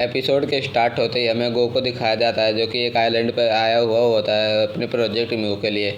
Episode के start होते ही हमें गो को दिखाया जाता है, जो कि एक आइलैंड पर आया हुआ होता है अपने प्रोजेक्ट म्यू के लिए।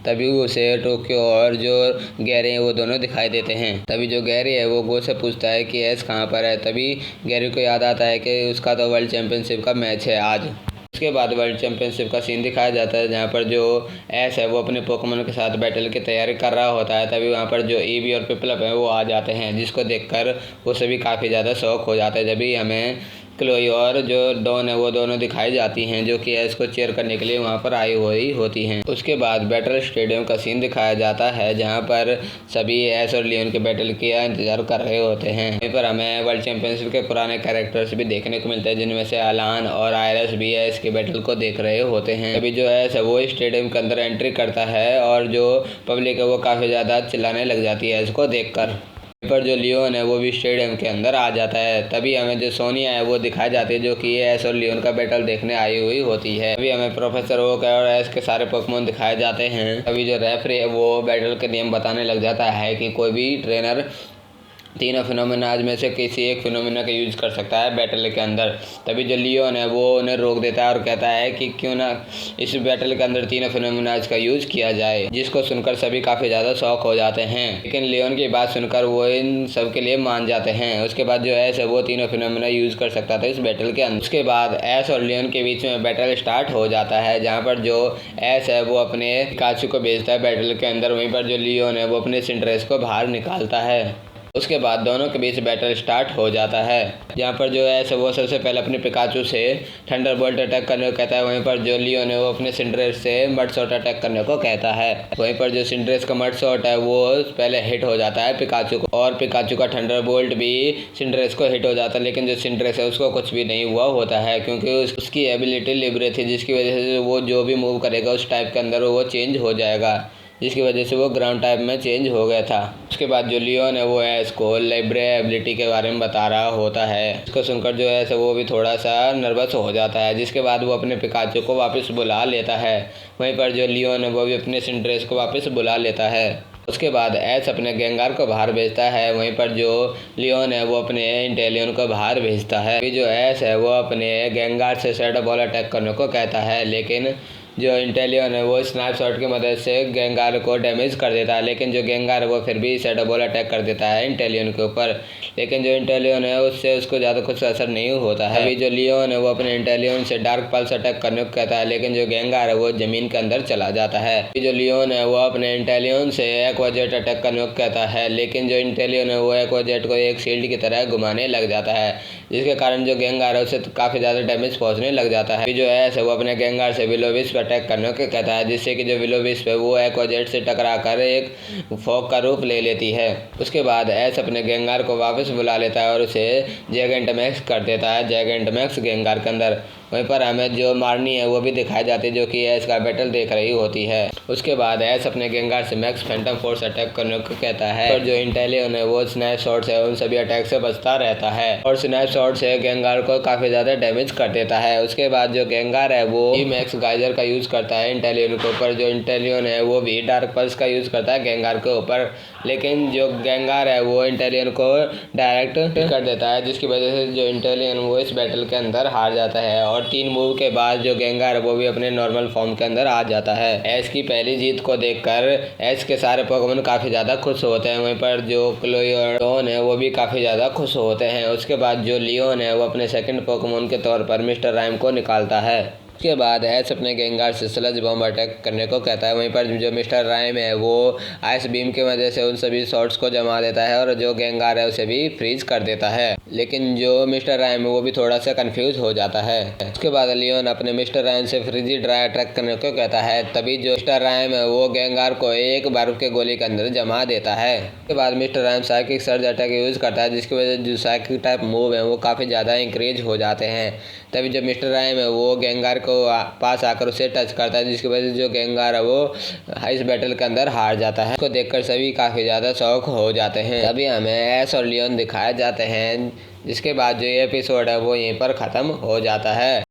तभी उसे टोक्यो और जो गैरी है वो दोनों दिखाई देते हैं। तभी जो गैरी है वो गो से पूछता है कि एस कहाँ पर है। तभी गैरी को याद आता है कि उसका तो वर्ल्ड चैंपियनशिप का मैच है आज। उसके बाद वर्ल्ड चैंपियनशिप का सीन दिखाया जाता है, जहाँ पर जो एस है वो अपने पोकेमोन के साथ बैटल की तैयारी कर रहा होता है। तभी वहाँ पर जो ईवी और पिपलप है वो आ जाते हैं, जिसको देखकर वो सभी काफ़ी ज़्यादा शौक हो जाते हैं। जब भी हमें क्लोई और जो डॉन है वो दोनों दिखाई जाती हैं, जो कि एस को चेयर करने के लिए वहाँ पर आई हुई होती हैं। उसके बाद बैटल स्टेडियम का सीन दिखाया जाता है, जहाँ पर सभी एस और लियोन के बैटल का इंतजार कर रहे होते हैं। वहीं पर हमें वर्ल्ड चैंपियनशिप के पुराने कैरेक्टर्स भी देखने को मिलते हैं, जिनमें से अलान और आयरस भी एस के बैटल को देख रहे होते हैं। अभी जो एस है वो स्टेडियम के अंदर एंट्री करता है और जो पब्लिक है वो काफ़ी ज़्यादा चिल्लाने लग जाती है एस को देखकर। पर जो लियोन है वो भी स्टेडियम के अंदर आ जाता है। तभी हमें जो सोनिया है वो दिखाई जाती है, जो कि एस और लियोन का बैटल देखने आई हुई होती है। अभी हमें प्रोफेसर ओक और एस के सारे पोकेमोन दिखाए जाते हैं। अभी जो रेफरी है वो बैटल के नियम बताने लग जाता है कि कोई भी ट्रेनर तीनों फिनोमिनाज में से किसी एक फिनोमिना का यूज़ कर सकता है बैटल के अंदर। तभी जो लियोन है वो उन्हें रोक देता है और कहता है कि क्यों ना इस बैटल के अंदर तीनों फिनोमिनाज का यूज़ किया जाए, जिसको सुनकर सभी काफ़ी ज़्यादा शौक हो जाते हैं। लेकिन लियोन की बात सुनकर वो इन सब के लिए मान जाते हैं। उसके बाद जो एस है वो तीनों फिनोमिना यूज़ कर सकता था इस बैटल के अंदर। उसके बाद एस और लियोन के बीच में बैटल स्टार्ट हो जाता है, जहाँ पर जो एस है वो अपने पिकाचू को भेजता है बैटल के अंदर। वहीं पर जो लियोन है वो अपने सिंड्रेस को बाहर निकालता है। उसके बाद दोनों के बीच बैटल स्टार्ट हो जाता है, जहाँ पर जो है वो सबसे पहले अपने पिकाचू से थंडरबोल्ट अटैक करने को कहता है। वहीं पर जो लियोन है वो अपने सिंड्रेस से मड शॉट अटैक करने को कहता है। वहीं पर जो सिंड्रेस का मड शॉट है वो पहले हिट हो जाता है पिकाचू को, और पिकाचू का थंडरबोल्ट भी सिंड्रेस को हिट हो जाता है। लेकिन जो सिंड्रेस है उसको कुछ भी नहीं हुआ होता है, क्योंकि उसकी एबिलिटी लिब्रे थी, जिसकी वजह से वो जो भी मूव करेगा उस टाइप के अंदर वो चेंज हो जाएगा, जिसकी वजह से वो ग्राउंड टाइप में चेंज हो गया था। उसके बाद जो लियोन है वो एस को लिब्रे एबिलिटी के बारे में बता रहा होता है। इसको सुनकर जो है वो भी थोड़ा सा नर्वस हो जाता है, जिसके बाद वो अपने पिकाचू को वापस बुला लेता है। वहीं पर जो लियोन है वो भी अपने सिंड्रेस को वापस बुला लेता है। उसके बाद एस अपने गेंगार को बाहर भेजता है। वहीं पर जो लियोन है वो अपने इंटेलियन को बाहर भेजता है। फिर जो एस है वो अपने गेंगार से शैडो बॉल अटैक करने को कहता है, लेकिन जो इंटेलियन है वो स्नैप शॉट की मदद से गेंगार को डैमेज कर देता है। लेकिन जो गेंगार है वो फिर भी शैडो बॉल अटैक कर देता है इंटेलियन के ऊपर, लेकिन जो इंटेलियन है उससे उसको ज़्यादा कुछ असर नहीं होता है। अभी जो लियोन है वो अपने इंटेलियन से डार्क पल्स अटैक करने को कहता है, लेकिन जो गेंगार है वो ज़मीन के अंदर चला जाता है। जो लियोन है वो अपने इंटेलियन से एक्वाजेट अटैक करने को कहता है, लेकिन जो इंटेलियन है वो एक्वाजेट को एक शील्ड की तरह घुमाने लग जाता है, जिसके कारण जो गेंगार है उसे काफ़ी ज़्यादा डैमेज पहुँचने लग जाता है। जो है वो अपने गेंगार से विलोविस्प अटैक करने को कहता है, जिससे कि जो विलोविस्प है वो एक्वाजेट से टकराकर एक फॉग का रूप ले लेती है। उसके बाद एस अपने गेंगार को वापस बुला लेता है और उसे जैगेंटमैक्स कर देता है जैगेंटमैक्स गेंगार के अंदर। वहीं पर हमें जो मारनी है वो भी दिखाई जाती है, जो कि एस का बैटल देख रही होती है। उसके बाद एस अपने गेंगार से मैक्स फैंटम फोर्स अटैक करने को कहता है, और जो इंटेलियन है वो स्नैप शॉट से उन सभी अटैक से बचता रहता है और स्नैप शॉट से गेंगार को काफ़ी ज़्यादा डैमेज कर देता है। उसके बाद जो गेंगार है वो मैक्स गाइजर का यूज़ करता है इंटेलियन के ऊपर। जो इंटेलियन है वो भी डार्क पल्स का यूज़ करता है गेंगार के ऊपर, लेकिन जो गेंगार है वो इंटेलियन को डायरेक्ट कर देता है, जिसकी वजह से जो इंटेलियन वो इस बैटल के अंदर हार जाता है। और 3 मूव के बाद जो गेंगार है वो भी अपने नॉर्मल फॉर्म के अंदर आ जाता है। एस की पहली जीत को देखकर एस के सारे पोकेमोन काफ़ी ज़्यादा खुश होते हैं। वहीं पर जो क्लोई और डॉन है वो भी काफ़ी ज़्यादा खुश होते हैं। उसके बाद जो लियोन है वो अपने सेकंड पोकेमोन के तौर पर मिस्टर राइम को निकालता है। उसके बाद एस अपने गेंगार से स्लज बॉम्ब अटैक करने को कहता है। वहीं पर जो मिस्टर राइम है वो आइस बीम की वजह से उन सभी शॉट्स को जमा देता है और जो गेंगार है उसे भी फ्रीज कर देता है, लेकिन जो मिस्टर राइम है वो भी थोड़ा सा कंफ्यूज हो जाता है। उसके बाद लियोन अपने मिस्टर राइम से फ्रीजी ड्राई अटैक करने को कहता है। तभी जो मिस्टर राइम है वो गेंगार को एक बर्फ के गोली के अंदर जमा देता है। उसके बाद mister rhyme psychic surge attack use करता है, जिसकी वजह से जो साइकिक टाइप मूव है वो काफ़ी ज़्यादा इंक्रीज हो जाते हैं। तभी जो मिस्टर राइम है वो गेंगार को पास आकर उसे टच करता है, जिसकी वजह से जो गेंगार है वो इस बैटल के अंदर हार जाता है। उसको देखकर सभी काफ़ी ज़्यादा शौक हो जाते हैं। तभी हमें एस और लियोन दिखाए जाते हैं, जिसके बाद जो ये एपिसोड है वो यहीं पर ख़त्म हो जाता है।